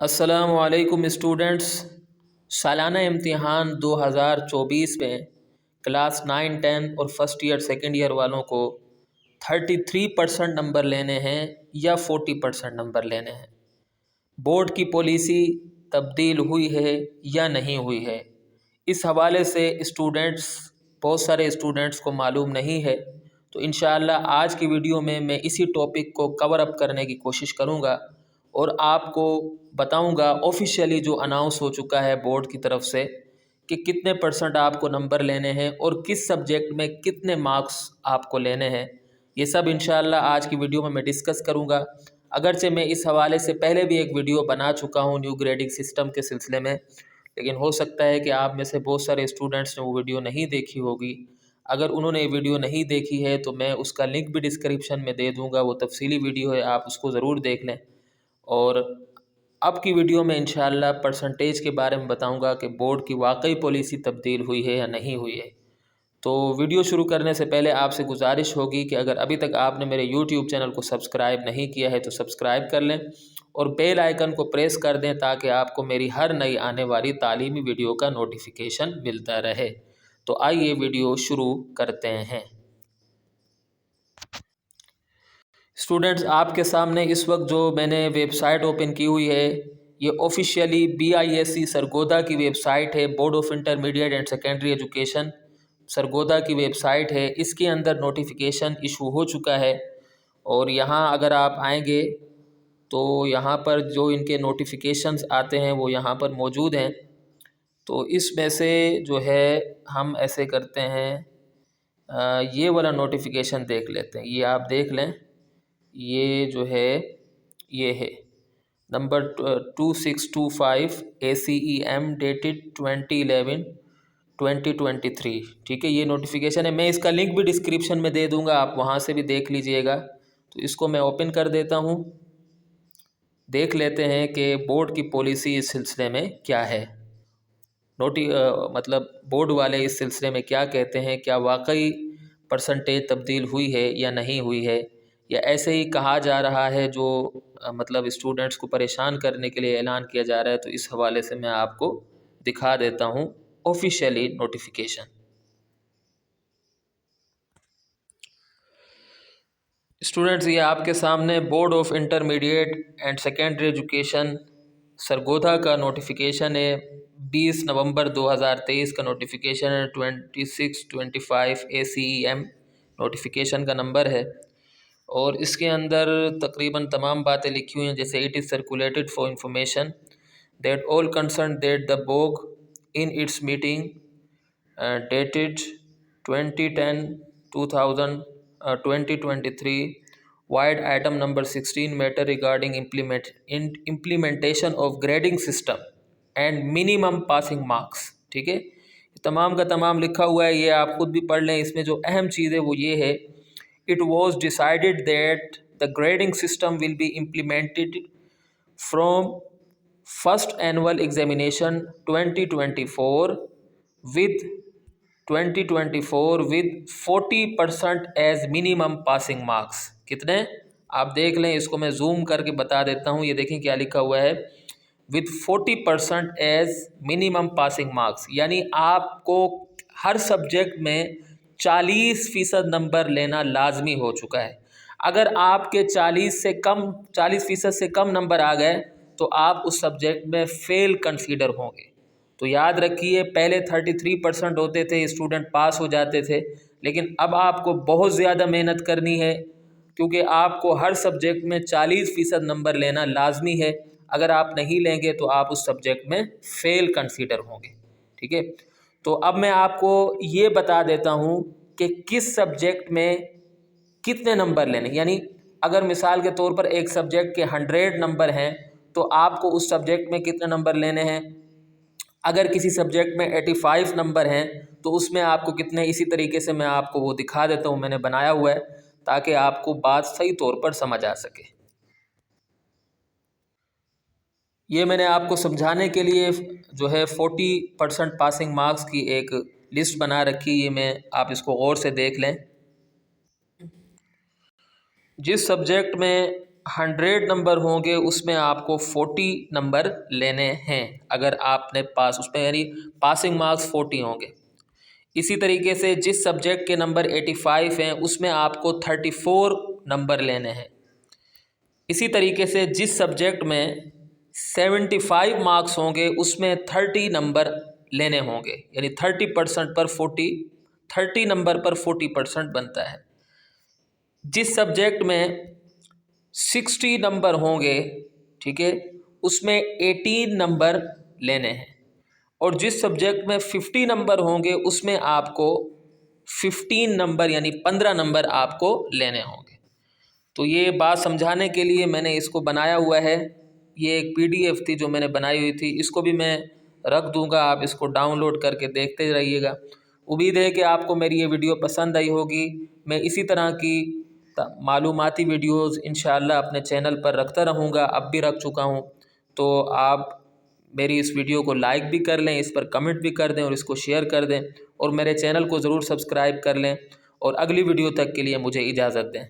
अस्सलामुअलैकुम स्टूडेंट्स। सालाना इम्तिहान 2024 में क्लास 9, 10 और फर्स्ट ईयर सेकेंड ईयर वालों को 33% नंबर लेने हैं या 40% नंबर लेने हैं। बोर्ड की पॉलिसी तब्दील हुई है या नहीं हुई है, इस हवाले से बहुत सारे स्टूडेंट्स को मालूम नहीं है। तो इंशाअल्लाह आज की वीडियो में मैं इसी टॉपिक को कवर अप करने की कोशिश करूँगा और आपको बताऊंगा ऑफिशियली जो अनाउंस हो चुका है बोर्ड की तरफ से कि कितने % आपको नंबर लेने हैं और किस सब्जेक्ट में कितने मार्क्स आपको लेने हैं। ये सब इंशाअल्लाह आज की वीडियो में मैं डिस्कस करूंगा। अगरचे मैं इस हवाले से पहले भी एक वीडियो बना चुका हूं न्यू ग्रेडिंग सिस्टम के सिलसिले में, लेकिन हो सकता है कि आप में से बहुत सारे स्टूडेंट्स ने वो वीडियो नहीं देखी होगी। अगर उन्होंने ये वीडियो नहीं देखी है तो मैं उसका लिंक भी डिस्क्रिप्शन में दे दूँगा, वो तफसीली वीडियो है, आप उसको ज़रूर देख लें। और अब की वीडियो में इंशाअल्लाह परसेंटेज के बारे में बताऊंगा कि बोर्ड की वाकई पॉलिसी तब्दील हुई है या नहीं हुई है। तो वीडियो शुरू करने से पहले आपसे गुजारिश होगी कि अगर अभी तक आपने मेरे यूट्यूब चैनल को सब्सक्राइब नहीं किया है तो सब्सक्राइब कर लें और बेल आइकन को प्रेस कर दें ताकि आपको मेरी हर नई आने वाली तालीमी वीडियो का नोटिफिकेशन मिलता रहे। तो आइए वीडियो शुरू करते हैं। स्टूडेंट्स, आपके सामने इस वक्त जो मैंने वेबसाइट ओपन की हुई है ये ऑफिशियली BISC सरगोदा की वेबसाइट है। Board of intermediate and secondary education Sargodha की वेबसाइट है। इसके अंदर नोटिफिकेशन इशू हो चुका है और यहाँ अगर आप आएंगे तो यहाँ पर जो इनके नोटिफिकेशंस आते हैं वो यहाँ पर मौजूद हैं। तो इसमें से जो है हम ऐसे करते हैं, ये वाला नोटिफिकेशन देख लेते हैं। ये आप देख लें, ये जो है ये है नंबर 2625 ACEM डेटेड 2011-2023। ठीक है, ये नोटिफिकेशन है। मैं इसका लिंक भी डिस्क्रिप्शन में दे दूंगा, आप वहाँ से भी देख लीजिएगा। तो इसको मैं ओपन कर देता हूँ, देख लेते हैं कि बोर्ड की पॉलिसी इस सिलसिले में क्या है। मतलब बोर्ड वाले इस सिलसिले में क्या कहते हैं, क्या वाकई परसेंटेज तब्दील हुई है या नहीं हुई है, या ऐसे ही कहा जा रहा है जो मतलब स्टूडेंट्स को परेशान करने के लिए ऐलान किया जा रहा है। तो इस हवाले से मैं आपको दिखा देता हूँ ऑफिशियली नोटिफिकेशन। स्टूडेंट्स, ये आपके सामने board of intermediate and secondary education Sargodha का नोटिफिकेशन है। 20 नवंबर 2023 का नोटिफिकेशन है। 2625 ACEM नोटिफिकेशन का नंबर है और इसके अंदर तकरीबन तमाम बातें लिखी हुई हैं, जैसे it is circulated for information that all concern that the board in its meeting dated 2010-2023 wide item number 16 matter regarding implementation of grading system and minimum passing marks। ठीक है, तमाम का तमाम लिखा हुआ है, ये आप खुद भी पढ़ लें। इसमें जो अहम चीज़ है वो ये है, it was decided that the grading system will be implemented from first annual examination 2024 with 40% as minimum passing marks. कितने, आप देख लें, इसको मैं जूम करके बता देता हूँ। ये देखें क्या लिखा हुआ है, with 40% as minimum passing marks, यानी आपको हर सब्जेक्ट में 40% नंबर लेना लाजमी हो चुका है। अगर आपके 40% से कम नंबर आ गए तो आप उस सब्जेक्ट में फेल कंसीडर होंगे। तो याद रखिए, पहले 33% होते थे, स्टूडेंट पास हो जाते थे, लेकिन अब आपको बहुत ज़्यादा मेहनत करनी है क्योंकि आपको हर सब्जेक्ट में 40% नंबर लेना लाजमी है। अगर आप नहीं लेंगे तो आप उस सब्जेक्ट में फेल कंसीडर होंगे। ठीक है, तो अब मैं आपको ये बता देता हूँ कि किस सब्जेक्ट में कितने नंबर लेने, यानी अगर मिसाल के तौर पर एक सब्जेक्ट के 100 नंबर हैं तो आपको उस सब्जेक्ट में कितने नंबर लेने हैं। अगर किसी सब्जेक्ट में 85 नंबर हैं तो उसमें आपको कितने, इसी तरीके से मैं आपको वो दिखा देता हूँ, मैंने बनाया हुआ है ताकि आपको बात सही तौर पर समझ आ सके। ये मैंने आपको समझाने के लिए जो है 40% पासिंग मार्क्स की एक लिस्ट बना रखी है। मैं आप इसको गौर से देख लें। जिस सब्जेक्ट में 100 नंबर होंगे उसमें आपको 40 नंबर लेने हैं, अगर आपने पास उसमें यानी पासिंग मार्क्स 40 होंगे। इसी तरीके से जिस सब्जेक्ट के नंबर 85 हैं उसमें आपको 34 नंबर लेने हैं। इसी तरीके से जिस सब्जेक्ट में 75 मार्क्स होंगे उसमें 30 नंबर लेने होंगे, यानी 30% पर 30 नंबर पर 40% बनता है। जिस सब्जेक्ट में 60 नंबर होंगे, ठीक है, उसमें 18 नंबर लेने हैं, और जिस सब्जेक्ट में 50 नंबर होंगे उसमें आपको 15 नंबर यानी 15 नंबर आपको लेने होंगे। तो ये बात समझाने के लिए मैंने इसको बनाया हुआ है। ये एक PDF थी जो मैंने बनाई हुई थी, इसको भी मैं रख दूंगा, आप इसको डाउनलोड करके देखते रहिएगा। उम्मीद है कि आपको मेरी ये वीडियो पसंद आई होगी। मैं इसी तरह की मालूमाती वीडियोज़ इंशाअल्लाह अपने चैनल पर रखता रहूँगा, अब भी रख चुका हूँ। तो आप मेरी इस वीडियो को लाइक भी कर लें, इस पर कमेंट भी कर दें और इसको शेयर कर दें, और मेरे चैनल को ज़रूर सब्सक्राइब कर लें। और अगली वीडियो तक के लिए मुझे इजाज़त दें।